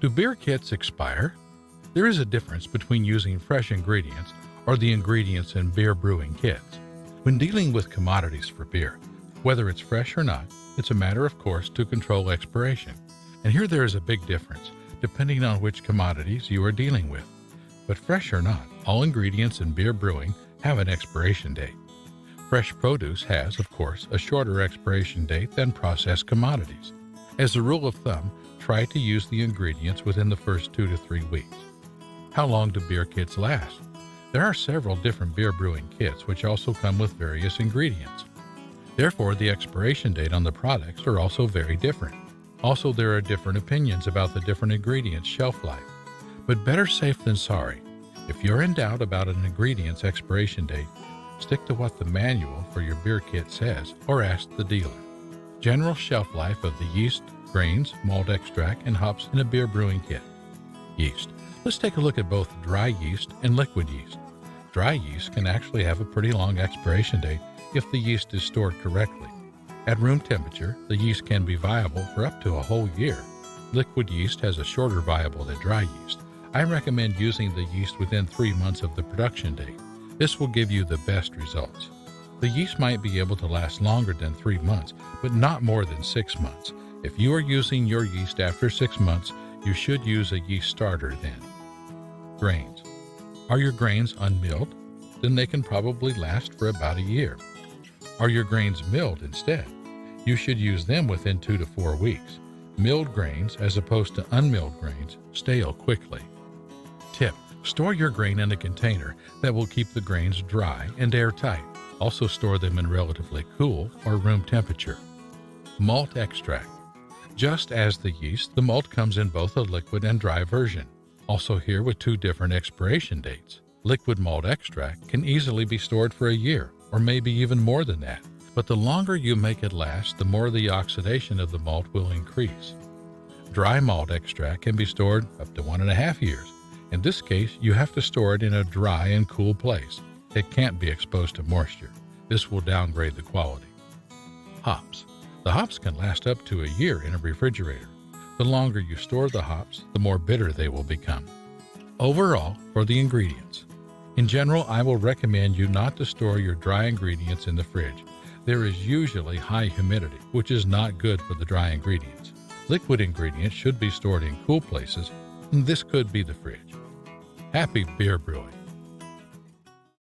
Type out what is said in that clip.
Do beer kits expire? There is a difference between using fresh ingredients or the ingredients in beer brewing kits. When dealing with commodities for beer, whether it's fresh or not, it's a matter of course to control expiration. And here there is a big difference depending on which commodities you are dealing with. But fresh or not, all ingredients in beer brewing have an expiration date. Fresh produce has, of course, a shorter expiration date than processed commodities. As a rule of thumb, try to use the ingredients within the first 2 to 3 weeks. How long do beer kits last? There are several different beer brewing kits which also come with various ingredients. Therefore, the expiration date on the products are also very different. Also, there are different opinions about the different ingredients' shelf life. But better safe than sorry. If you're in doubt about an ingredient's expiration date, stick to what the manual for your beer kit says or ask the dealer. General shelf life of the yeast, grains, malt extract, and hops in a beer brewing kit. Yeast. Let's take a look at both dry yeast and liquid yeast. Dry yeast can actually have a pretty long expiration date if the yeast is stored correctly. At room temperature, the yeast can be viable for up to a whole year. Liquid yeast has a shorter viable than dry yeast. I recommend using the yeast within 3 months of the production date. This will give you the best results. The yeast might be able to last longer than 3 months, but not more than 6 months. If you are using your yeast after 6 months, you should use a yeast starter then. Grains. Are your grains unmilled? Then they can probably last for about a year. Are your grains milled instead? You should use them within 2 to 4 weeks. Milled grains, as opposed to unmilled grains, stale quickly. Tip: store your grain in a container that will keep the grains dry and airtight. Also store them in relatively cool or room temperature. Malt extract. Just as the yeast, the malt comes in both a liquid and dry version. Also here with 2 different expiration dates. Liquid malt extract can easily be stored for a year, or maybe even more than that. But the longer you make it last, the more the oxidation of the malt will increase. Dry malt extract can be stored up to 1.5 years. In this case, you have to store it in a dry and cool place. It can't be exposed to moisture. This will downgrade the quality. Hops. The hops can last up to a year in a refrigerator. The longer you store the hops, the more bitter they will become. Overall, for the ingredients. In general, I will recommend you not to store your dry ingredients in the fridge. There is usually high humidity, which is not good for the dry ingredients. Liquid ingredients should be stored in cool places, and this could be the fridge. Happy beer brewing!